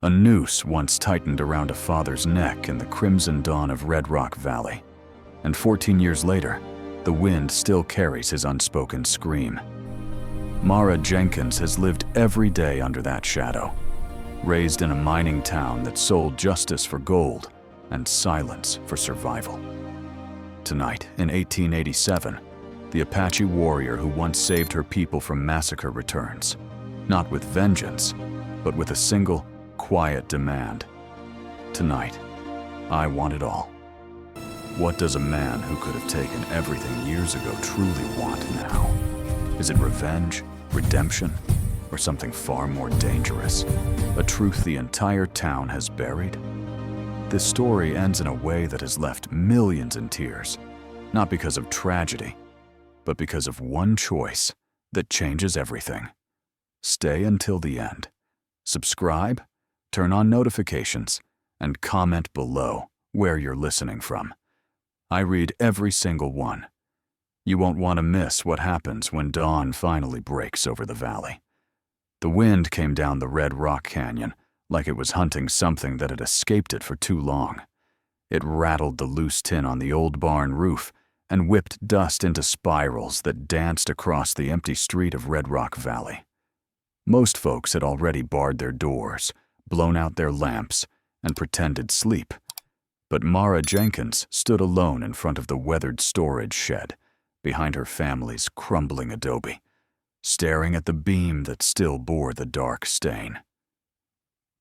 A noose once tightened around a father's neck in the crimson dawn of Red Rock Valley, and 14 years later, the wind still carries his unspoken scream. Mara Jenkins has lived every day under that shadow, raised in a mining town that sold justice for gold and silence for survival. Tonight, in 1887, the Apache warrior who once saved her people from massacre returns, not with vengeance, but with a single, quiet demand. Tonight, I want it all. What does a man who could have taken everything years ago truly want now? Is it revenge, redemption, or something far more dangerous? A truth the entire town has buried? This story ends in a way that has left millions in tears, not because of tragedy, but because of one choice that changes everything. Stay until the end. Subscribe, turn on notifications, and comment below where you're listening from. I read every single one. You won't want to miss what happens when dawn finally breaks over the valley. The wind came down the Red Rock Canyon like it was hunting something that had escaped it for too long. It rattled the loose tin on the old barn roof and whipped dust into spirals that danced across the empty street of Red Rock Valley. Most folks had already barred their doors, blown out their lamps, and pretended sleep. But Mara Jenkins stood alone in front of the weathered storage shed, behind her family's crumbling adobe, staring at the beam that still bore the dark stain.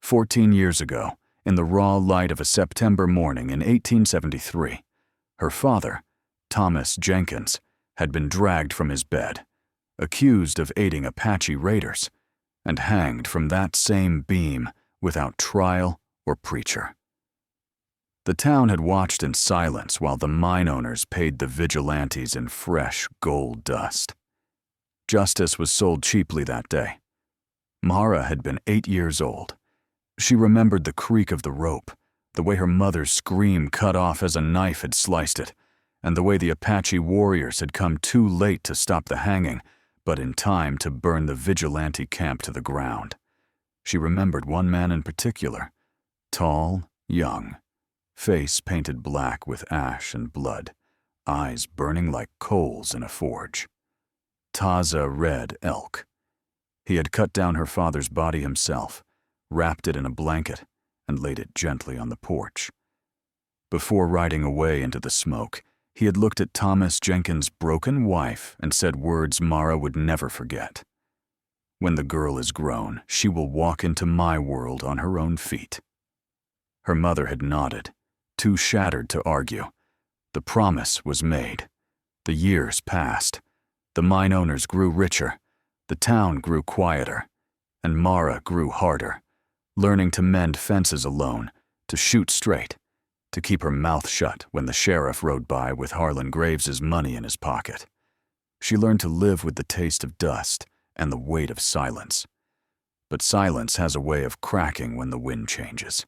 14 years ago, in the raw light of a September morning in 1873, her father, Thomas Jenkins, had been dragged from his bed, accused of aiding Apache raiders, and hanged from that same beam without trial or preacher. The town had watched in silence while the mine owners paid the vigilantes in fresh gold dust. Justice was sold cheaply that day. Mara had been 8 years old. She remembered the creak of the rope, the way her mother's scream cut off as a knife had sliced it, and the way the Apache warriors had come too late to stop the hanging, but in time to burn the vigilante camp to the ground. She remembered one man in particular, tall, young, face painted black with ash and blood, eyes burning like coals in a forge. Taza Red Elk. He had cut down her father's body himself, wrapped it in a blanket, and laid it gently on the porch. Before riding away into the smoke, he had looked at Thomas Jenkins' broken wife and said words Mara would never forget. When the girl is grown, she will walk into my world on her own feet. Her mother had nodded, too shattered to argue. The promise was made. The years passed. The mine owners grew richer. The town grew quieter. And Mara grew harder, learning to mend fences alone, to shoot straight, to keep her mouth shut when the sheriff rode by with Harlan Graves's money in his pocket. She learned to live with the taste of dust and the weight of silence. But silence has a way of cracking when the wind changes.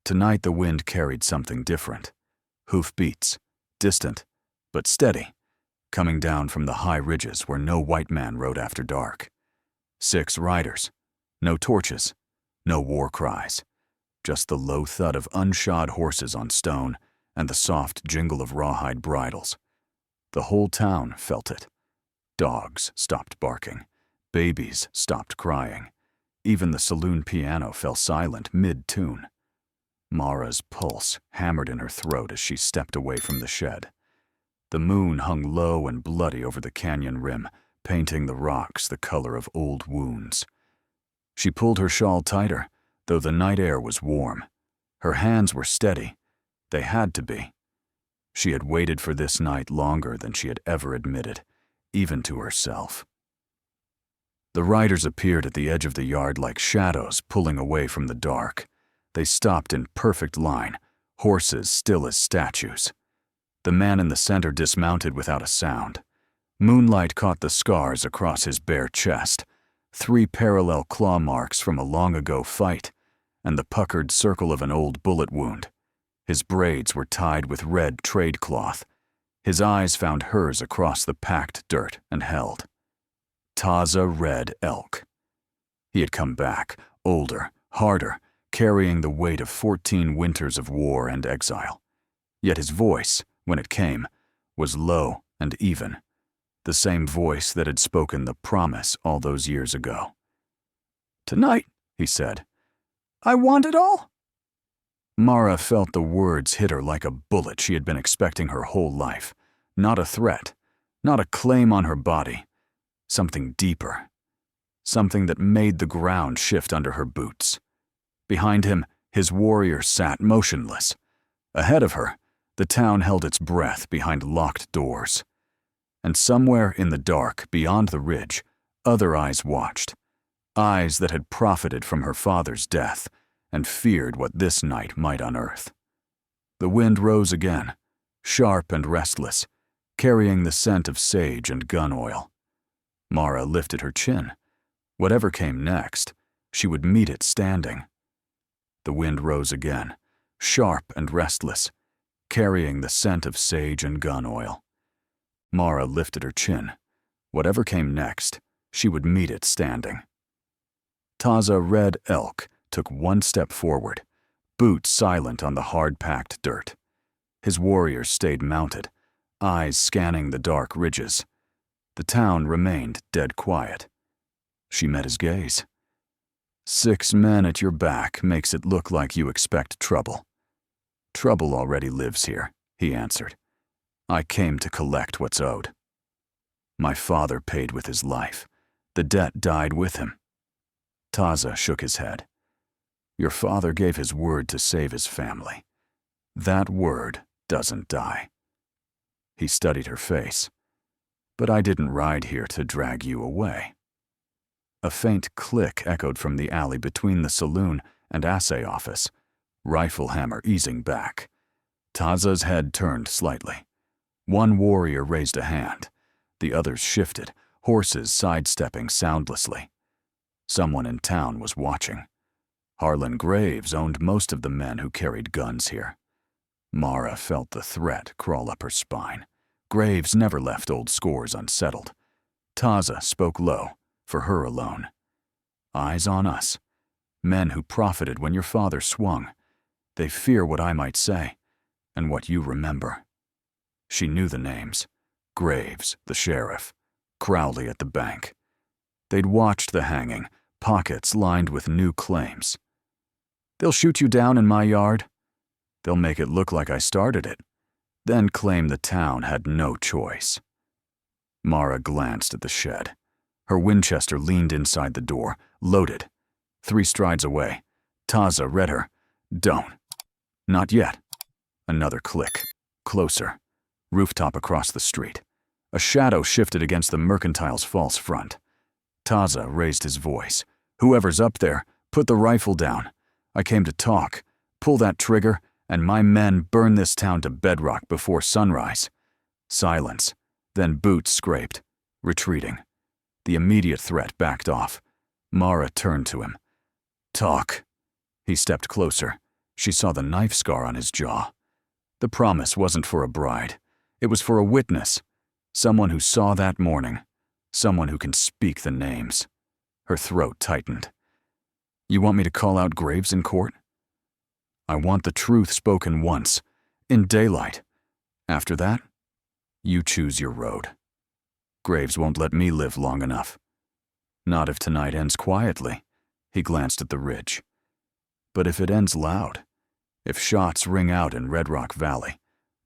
Tonight the wind carried something different. Hoofbeats, distant, but steady, coming down from the high ridges where no white man rode after dark. 6 riders, no torches, no war cries, just the low thud of unshod horses on stone and the soft jingle of rawhide bridles. The whole town felt it. Dogs stopped barking. Babies stopped crying. Even the saloon piano fell silent mid-tune. Mara's pulse hammered in her throat as she stepped away from the shed. The moon hung low and bloody over the canyon rim, painting the rocks the color of old wounds. She pulled her shawl tighter, though the night air was warm. Her hands were steady. They had to be. She had waited for this night longer than she had ever admitted, even to herself. The riders appeared at the edge of the yard like shadows pulling away from the dark. They stopped in perfect line, horses still as statues. The man in the center dismounted without a sound. Moonlight caught the scars across his bare chest, 3 parallel claw marks from a long-ago fight, and the puckered circle of an old bullet wound. His braids were tied with red trade cloth. His eyes found hers across the packed dirt and held. Taza Red Elk. He had come back, older, harder, carrying the weight of 14 winters of war and exile. Yet his voice, when it came, was low and even, the same voice that had spoken the promise all those years ago. "Tonight," he said, "I want it all." Mara felt the words hit her like a bullet she had been expecting her whole life. Not a threat, not a claim on her body, something deeper. Something that made the ground shift under her boots. Behind him, his warrior sat motionless. Ahead of her, the town held its breath behind locked doors. And somewhere in the dark, beyond the ridge, other eyes watched. Eyes that had profited from her father's death and feared what this night might unearth. The wind rose again, sharp and restless, carrying the scent of sage and gun oil. Mara lifted her chin. Whatever came next, she would meet it standing. The wind rose again, sharp and restless, carrying the scent of sage and gun oil. Mara lifted her chin. Whatever came next, she would meet it standing. Taza Red Elk took one step forward, boots silent on the hard-packed dirt. His warriors stayed mounted, eyes scanning the dark ridges. The town remained dead quiet. She met his gaze. 6 men at your back makes it look like you expect trouble. Trouble already lives here, he answered. I came to collect what's owed. My father paid with his life. The debt died with him. Taza shook his head. Your father gave his word to save his family. That word doesn't die. He studied her face. But I didn't ride here to drag you away. A faint click echoed from the alley between the saloon and assay office, rifle hammer easing back. Taza's head turned slightly. One warrior raised a hand. The others shifted, horses sidestepping soundlessly. Someone in town was watching. Harlan Graves owned most of the men who carried guns here. Mara felt the threat crawl up her spine. Graves never left old scores unsettled. Taza spoke low, for her alone. Eyes on us. Men who profited when your father swung. They fear what I might say, and what you remember. She knew the names. Graves, the sheriff. Crowley at the bank. They'd watched the hanging, pockets lined with new claims. They'll shoot you down in my yard. They'll make it look like I started it, then claim the town had no choice. Mara glanced at the shed. Her Winchester leaned inside the door, loaded. 3 strides away. Taza read her. Don't. Not yet. Another click. Closer. Rooftop across the street. A shadow shifted against the mercantile's false front. Taza raised his voice. Whoever's up there, put the rifle down. I came to talk. Pull that trigger, and my men burn this town to bedrock before sunrise. Silence. Then boots scraped. Retreating. The immediate threat backed off. Mara turned to him. Talk. He stepped closer. She saw the knife scar on his jaw. The promise wasn't for a bride. It was for a witness. Someone who saw that morning. Someone who can speak the names. Her throat tightened. You want me to call out Graves in court? I want the truth spoken once, in daylight. After that, you choose your road. Graves won't let me live long enough. Not if tonight ends quietly. He glanced at the ridge. But if it ends loud, if shots ring out in Red Rock Valley,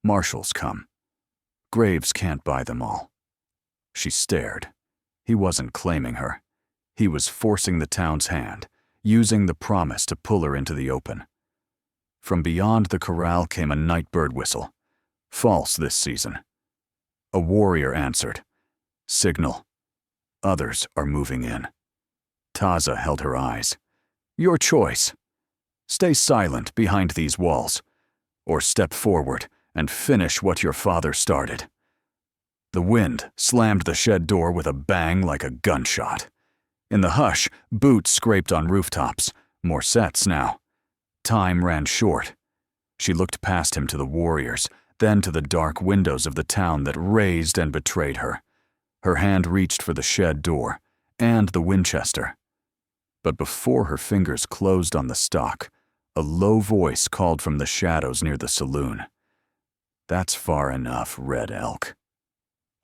marshals come. Graves can't buy them all. She stared. He wasn't claiming her. He was forcing the town's hand, using the promise to pull her into the open. From beyond the corral came a night bird whistle. False this season. A warrior answered. Signal. Others are moving in. Taza held her eyes. Your choice. Stay silent behind these walls, or step forward and finish what your father started. The wind slammed the shed door with a bang like a gunshot. In the hush, boots scraped on rooftops, more sets now. Time ran short. She looked past him to the warriors, then to the dark windows of the town that raised and betrayed her. Her hand reached for the shed door, and the Winchester. But before her fingers closed on the stock, A low voice called from the shadows near the saloon. "That's far enough, Red Elk."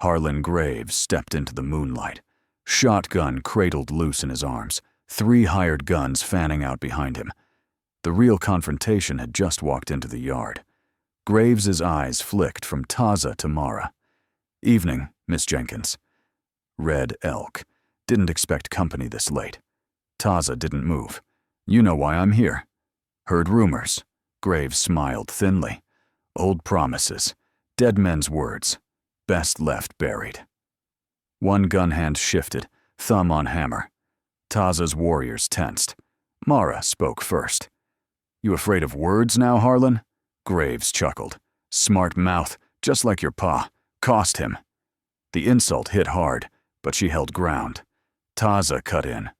Harlan Graves stepped into the moonlight, shotgun cradled loose in his arms, 3 hired guns fanning out behind him. The real confrontation had just walked into the yard. Graves's eyes flicked from Taza to Mara. "Evening, Miss Jenkins." Red Elk. "Didn't expect company this late." Taza didn't move. "You know why I'm here." "Heard rumors." Graves smiled thinly. "Old promises. Dead men's words. Best left buried." One gun hand shifted, thumb on hammer. Taza's warriors tensed. Mara spoke first. "You afraid of words now, Harlan?" Graves chuckled. "Smart mouth, just like your pa. Cost him." The insult hit hard, but she held ground. Taza cut in.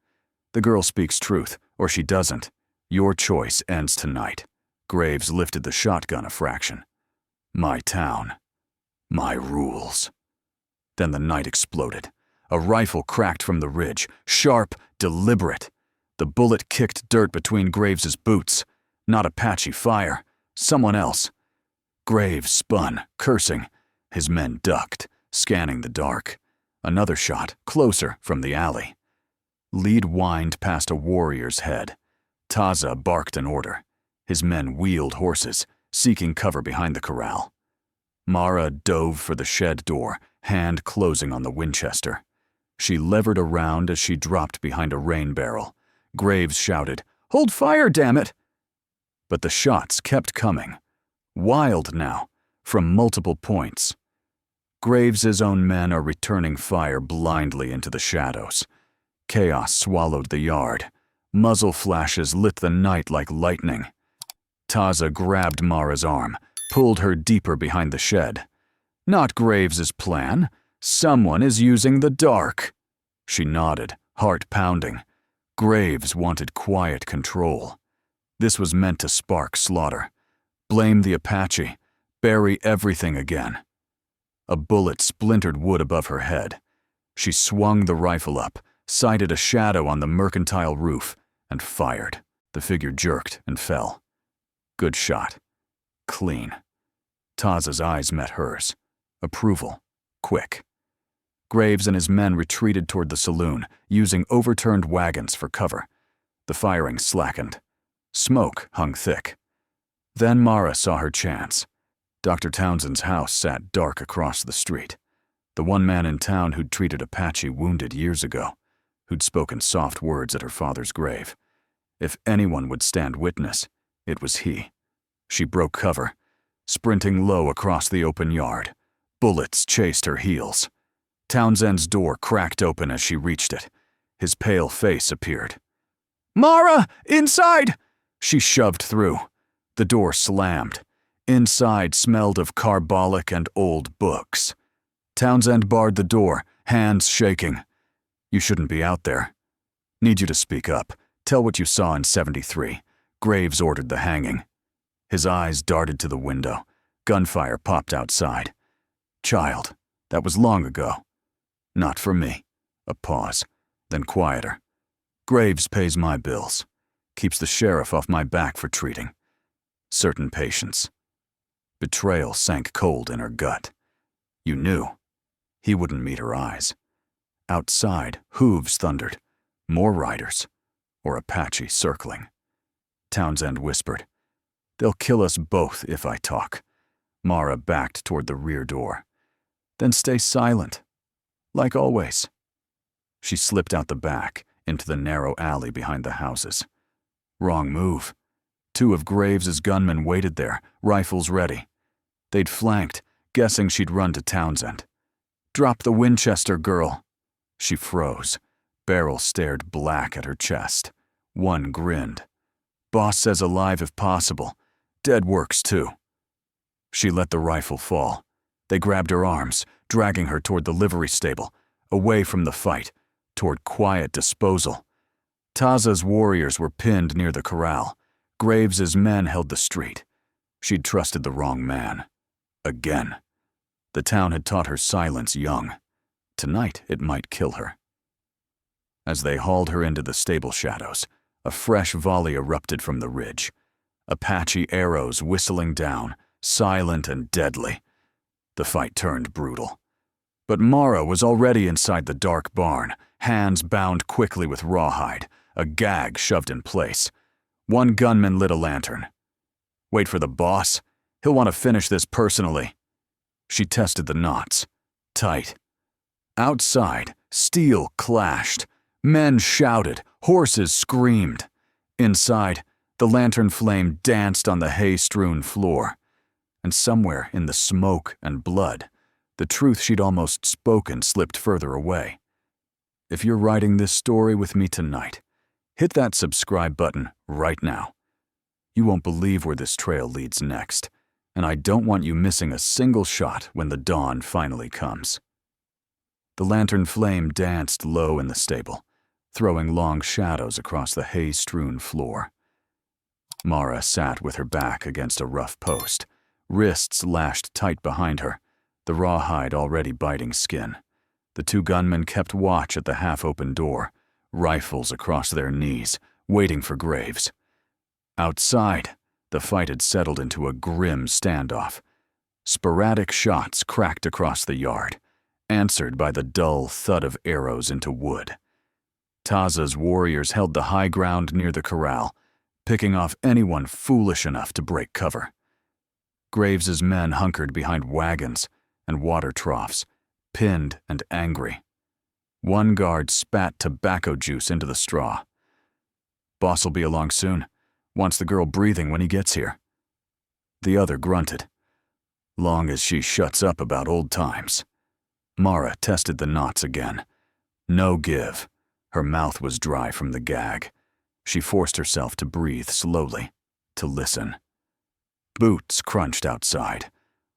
"The girl speaks truth, or she doesn't. Your choice ends tonight." Graves lifted the shotgun a fraction. "My town. My rules." Then the night exploded. A rifle cracked from the ridge, sharp, deliberate. The bullet kicked dirt between Graves's boots. Not Apache fire. Someone else. Graves spun, cursing. His men ducked, scanning the dark. Another shot, closer, from the alley. Lead whined past a warrior's head. Taza barked an order. His men wheeled horses, seeking cover behind the corral. Mara dove for the shed door, hand closing on the Winchester. She levered around as she dropped behind a rain barrel. Graves shouted, "Hold fire, damn it!" But the shots kept coming. Wild now, from multiple points. Graves's own men are returning fire blindly into the shadows. Chaos swallowed the yard. Muzzle flashes lit the night like lightning. Taza grabbed Mara's arm, pulled her deeper behind the shed. "Not Graves's plan. Someone is using the dark." She nodded, heart pounding. Graves wanted quiet control. This was meant to spark slaughter. Blame the Apache. Bury everything again. A bullet splintered wood above her head. She swung the rifle up, sighted a shadow on the mercantile roof, and fired. The figure jerked and fell. Good shot. Clean. Taza's eyes met hers. Approval. Quick. Graves and his men retreated toward the saloon, using overturned wagons for cover. The firing slackened. Smoke hung thick. Then Mara saw her chance. Dr. Townsend's house sat dark across the street. The one man in town who'd treated Apache wounded years ago, who'd spoken soft words at her father's grave. If anyone would stand witness, it was he. She broke cover, sprinting low across the open yard. Bullets chased her heels. Townsend's door cracked open as she reached it. His pale face appeared. "Mara! Inside!" She shoved through. The door slammed. Inside smelled of carbolic and old books. Townsend barred the door, hands shaking. "You shouldn't be out there. Need you to speak up. Tell what you saw in 73. Graves ordered the hanging." His eyes darted to the window. Gunfire popped outside. "Child, that was long ago." "Not for me." A pause, then quieter. "Graves pays my bills. Keeps the sheriff off my back for treating. Certain patients." Betrayal sank cold in her gut. You knew. He wouldn't meet her eyes. Outside, hooves thundered. More riders. Or Apache circling. Townsend whispered, "They'll kill us both if I talk." Mara backed toward the rear door. "Then stay silent. Like always." She slipped out the back, into the narrow alley behind the houses. Wrong move. 2 of Graves's gunmen waited there, rifles ready. They'd flanked, guessing she'd run to Townsend. "Drop the Winchester, girl." She froze. Barrel stared black at her chest. One grinned. "Boss says alive if possible. Dead works too." She let the rifle fall. They grabbed her arms, dragging her toward the livery stable, away from the fight, toward quiet disposal. Taza's warriors were pinned near the corral. Graves's men held the street. She'd trusted the wrong man. Again. The town had taught her silence young. Tonight it might kill her. As they hauled her into the stable shadows, a fresh volley erupted from the ridge. Apache arrows whistling down, silent and deadly. The fight turned brutal. But Mara was already inside the dark barn, hands bound quickly with rawhide, a gag shoved in place. One gunman lit a lantern. Wait for the boss. He'll want to finish this personally. She tested the knots. Tight. Outside, steel clashed. Men shouted, horses screamed. Inside, the lantern flame danced on the hay-strewn floor. And somewhere in the smoke and blood, the truth she'd almost spoken slipped further away. If you're writing this story with me tonight, hit that subscribe button right now. You won't believe where this trail leads next, and I don't want you missing a single shot when the dawn finally comes. The lantern flame danced low in the stable, throwing long shadows across the hay-strewn floor. Mara sat with her back against a rough post, wrists lashed tight behind her, the rawhide already biting skin. The two gunmen kept watch at the half-open door, rifles across their knees, waiting for Graves. Outside, the fight had settled into a grim standoff. Sporadic shots cracked across the yard, answered by the dull thud of arrows into wood. Taza's warriors held the high ground near the corral, picking off anyone foolish enough to break cover. Graves's men hunkered behind wagons and water troughs, pinned and angry. One guard spat tobacco juice into the straw. "Boss'll be along soon. Wants the girl breathing when he gets here." The other grunted. "Long as she shuts up about old times." Mara tested the knots again. No give. Her mouth was dry from the gag. She forced herself to breathe slowly, to listen. Boots crunched outside.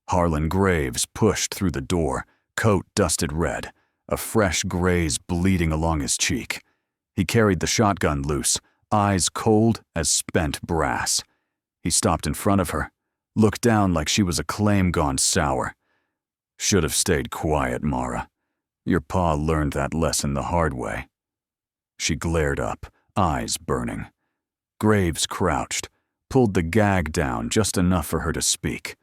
Harlan Graves pushed through the door, coat dusted red, a fresh graze bleeding along his cheek. He carried the shotgun loose, eyes cold as spent brass. He stopped in front of her, looked down like she was a claim gone sour. "Should have stayed quiet, Mara. Your pa learned that lesson the hard way." She glared up, eyes burning. Graves crouched, pulled the gag down just enough for her to speak.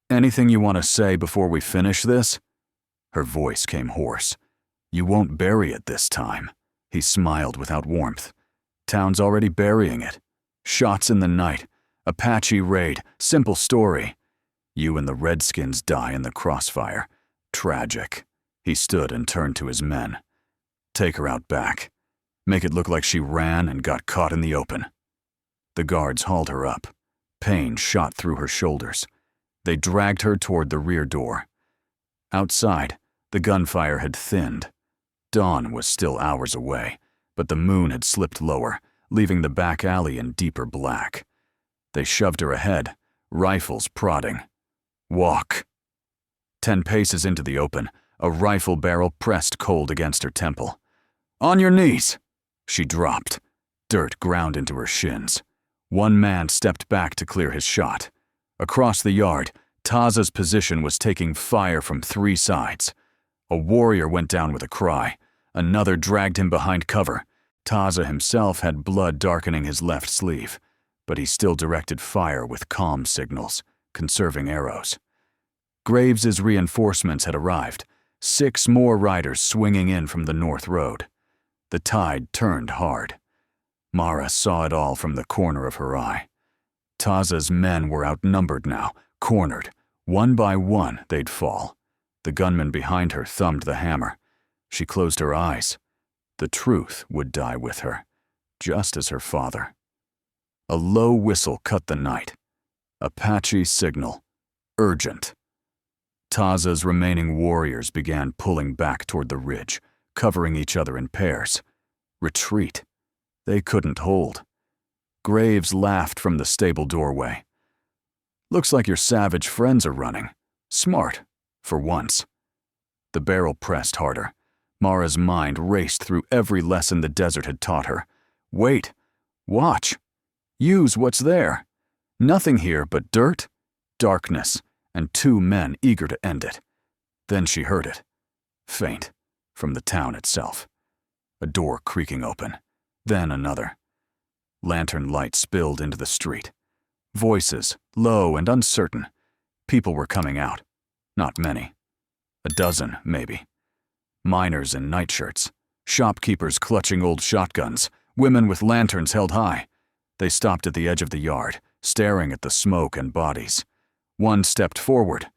"Anything you want to say before we finish this?" Her voice came hoarse. "You won't bury it this time." He smiled without warmth. "Town's already burying it. Shots in the night. Apache raid. Simple story. You and the Redskins die in the crossfire. Tragic." He stood and turned to his men. "Take her out back. Make it look like she ran and got caught in the open." The guards hauled her up. Pain shot through her shoulders. They dragged her toward the rear door. Outside, the gunfire had thinned. Dawn was still hours away, but the moon had slipped lower, leaving the back alley in deeper black. They shoved her ahead, rifles prodding. "Walk." 10 paces into the open, a rifle barrel pressed cold against her temple. "On your knees!" She dropped. Dirt ground into her shins. One man stepped back to clear his shot. Across the yard, Taza's position was taking fire from 3 sides. A warrior went down with a cry. Another dragged him behind cover. Taza himself had blood darkening his left sleeve, but he still directed fire with calm signals, conserving arrows. Graves's reinforcements had arrived, 6 more riders swinging in from the north road. The tide turned hard. Mara saw it all from the corner of her eye. Taza's men were outnumbered now, cornered. One by one, they'd fall. The gunman behind her thumbed the hammer. She closed her eyes. The truth would die with her, just as her father. A low whistle cut the night. Apache signal. Urgent. Taza's remaining warriors began pulling back toward the ridge, covering each other in pairs. Retreat. They couldn't hold. Graves laughed from the stable doorway. "Looks like your savage friends are running. Smart, for once." The barrel pressed harder. Mara's mind raced through every lesson the desert had taught her. Wait. Watch. Use what's there. Nothing here but dirt, darkness, and 2 men eager to end it. Then she heard it. Faint, from the town itself. A door creaking open. Then another. Lantern light spilled into the street. Voices, low and uncertain. People were coming out. Not many. A dozen, maybe. Miners in nightshirts. Shopkeepers clutching old shotguns. Women with lanterns held high. They stopped at the edge of the yard, staring at the smoke and bodies. One stepped forward.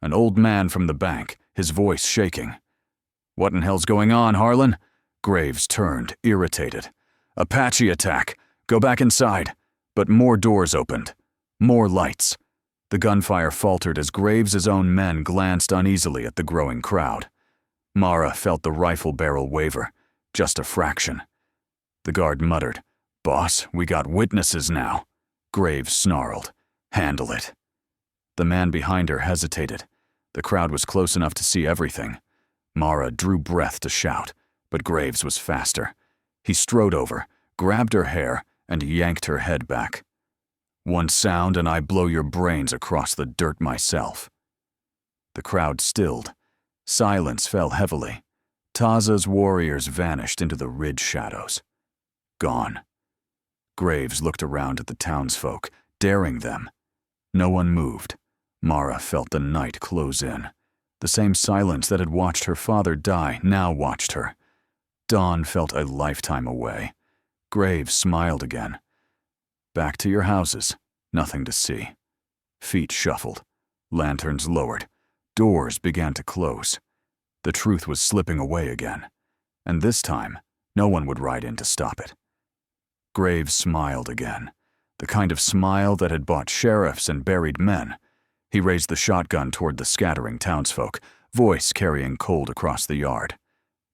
An old man from the bank, his voice shaking. "What in hell's going on, Harlan?" Graves turned, irritated. "Apache attack. Go back inside." But more doors opened. More lights. The gunfire faltered as Graves' own men glanced uneasily at the growing crowd. Mara felt the rifle barrel waver. Just a fraction. The guard muttered, "Boss, we got witnesses now." Graves snarled, "Handle it." The man behind her hesitated. The crowd was close enough to see everything. Mara drew breath to shout, but Graves was faster. He strode over, grabbed her hair, and yanked her head back. "One sound and I blow your brains across the dirt myself." The crowd stilled. Silence fell heavily. Taza's warriors vanished into the ridge shadows. Gone. Graves looked around at the townsfolk, daring them. No one moved. Mara felt the night close in. The same silence that had watched her father die now watched her. Dawn felt a lifetime away. Graves smiled again. Back to your houses. Nothing to see. Feet shuffled. Lanterns lowered. Doors began to close. The truth was slipping away again. And this time, no one would ride in to stop it. Graves smiled again. The kind of smile that had bought sheriffs and buried men. He raised the shotgun toward the scattering townsfolk, voice carrying cold across the yard.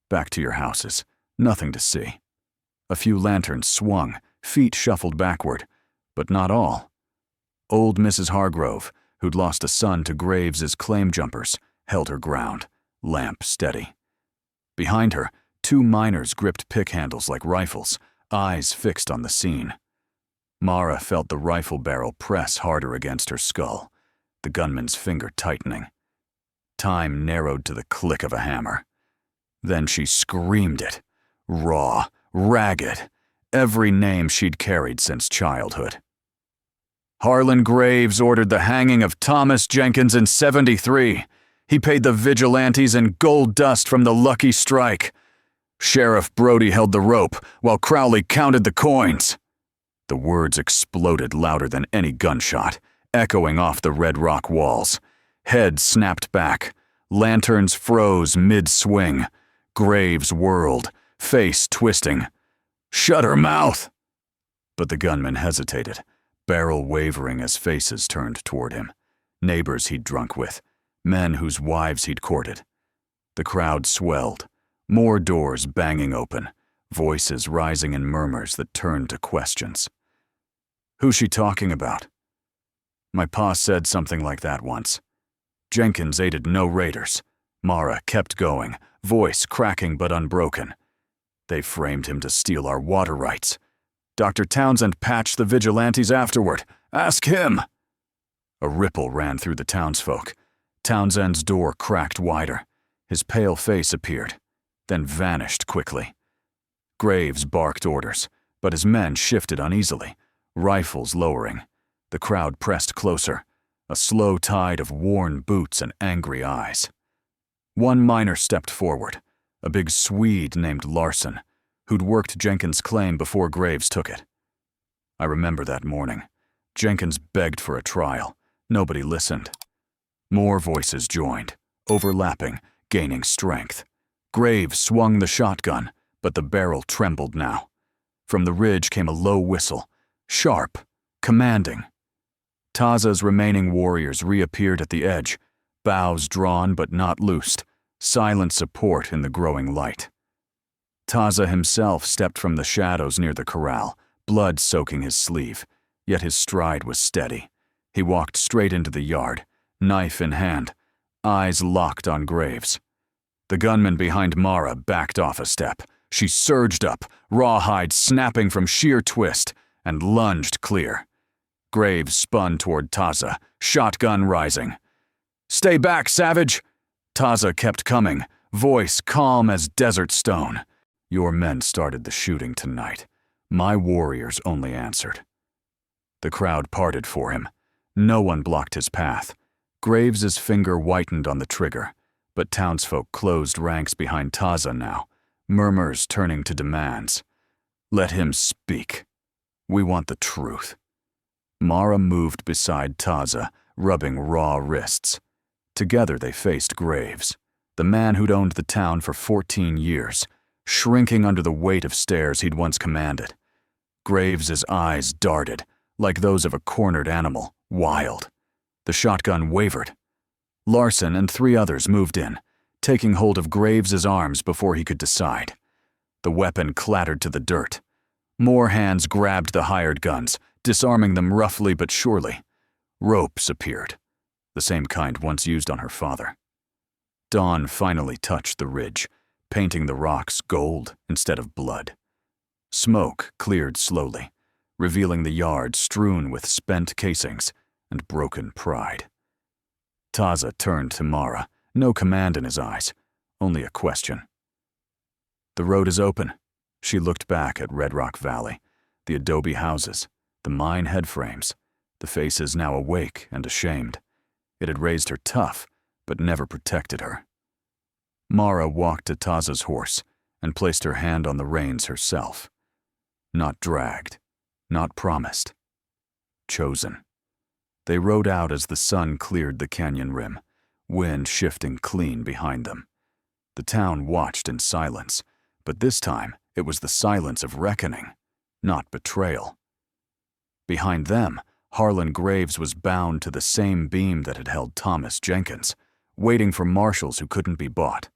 Back to your houses. Nothing to see. A few lanterns swung, feet shuffled backward, but not all. Old Mrs. Hargrove, who'd lost a son to Graves' claim jumpers, held her ground, lamp steady. Behind her, two miners gripped pick handles like rifles, eyes fixed on the scene. Mara felt the rifle barrel press harder against her skull, the gunman's finger tightening. Time narrowed to the click of a hammer. Then she screamed it, raw, ragged, every name she'd carried since childhood. Harlan Graves ordered the hanging of Thomas Jenkins in '73. He paid the vigilantes in gold dust from the lucky strike. Sheriff Brody held the rope while Crowley counted the coins. The words exploded louder than any gunshot, echoing off the red rock walls. Heads snapped back. Lanterns froze mid-swing. Graves whirled, face twisting. "Shut her mouth!" But the gunman hesitated, barrel wavering as faces turned toward him. Neighbors he'd drunk with, men whose wives he'd courted. The crowd swelled, more doors banging open, voices rising in murmurs that turned to questions. "Who's she talking about?" "My pa said something like that once." Jenkins aided no raiders. Mara kept going, voice cracking but unbroken. "They framed him to steal our water rights. Dr. Townsend patched the vigilantes afterward. Ask him." A ripple ran through the townsfolk. Townsend's door cracked wider. His pale face appeared, then vanished quickly. Graves barked orders, but his men shifted uneasily, rifles lowering. The crowd pressed closer, a slow tide of worn boots and angry eyes. One miner stepped forward, a big Swede named Larson, who'd worked Jenkins' claim before Graves took it. I remember that morning. Jenkins begged for a trial. Nobody listened. More voices joined, overlapping, gaining strength. Graves swung the shotgun, but the barrel trembled now. From the ridge came a low whistle, sharp, commanding. Taza's remaining warriors reappeared at the edge, bows drawn but not loosed, silent support in the growing light. Taza himself stepped from the shadows near the corral, blood soaking his sleeve, yet his stride was steady. He walked straight into the yard, knife in hand, eyes locked on Graves. The gunman behind Mara backed off a step. She surged up, rawhide snapping from sheer twist, and lunged clear. Graves spun toward Taza, shotgun rising. "Stay back, savage!" Taza kept coming, voice calm as desert stone. "Your men started the shooting tonight. My warriors only answered." The crowd parted for him. No one blocked his path. Graves's finger whitened on the trigger, but townsfolk closed ranks behind Taza now, murmurs turning to demands. Let him speak. We want the truth. Mara moved beside Taza, rubbing raw wrists. Together they faced Graves, the man who'd owned the town for 14 years, shrinking under the weight of stares he'd once commanded. Graves's eyes darted, like those of a cornered animal, wild. The shotgun wavered. Larson and 3 others moved in, taking hold of Graves's arms before he could decide. The weapon clattered to the dirt. More hands grabbed the hired guns, disarming them roughly but surely. Ropes appeared, the same kind once used on her father. Dawn finally touched the ridge, painting the rocks gold instead of blood. Smoke cleared slowly, revealing the yard strewn with spent casings and broken pride. Taza turned to Mara, no command in his eyes, only a question. The road is open. She looked back at Red Rock Valley, the adobe houses, the mine headframes, the faces now awake and ashamed. It had raised her tough, but never protected her. Mara walked to Taza's horse and placed her hand on the reins herself. Not dragged, not promised. Chosen. They rode out as the sun cleared the canyon rim, wind shifting clean behind them. The town watched in silence, but this time it was the silence of reckoning, not betrayal. Behind them, Harlan Graves was bound to the same beam that had held Thomas Jenkins, waiting for marshals who couldn't be bought.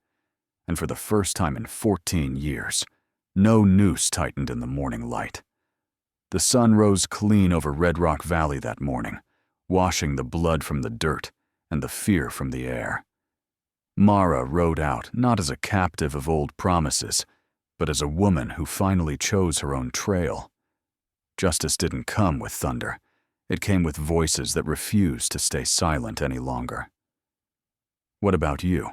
And for the first time in 14 years, no noose tightened in the morning light. The sun rose clean over Red Rock Valley that morning, washing the blood from the dirt and the fear from the air. Mara rode out not as a captive of old promises, but as a woman who finally chose her own trail. Justice didn't come with thunder. It came with voices that refused to stay silent any longer. What about you?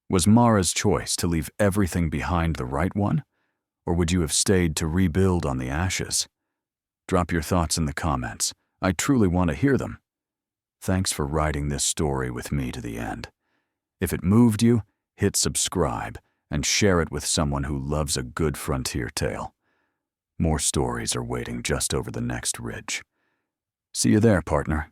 Was Mara's choice to leave everything behind the right one? Or would you have stayed to rebuild on the ashes? Drop your thoughts in the comments. I truly want to hear them. Thanks for riding this story with me to the end. If it moved you, hit subscribe and share it with someone who loves a good frontier tale. More stories are waiting just over the next ridge. See you there, partner.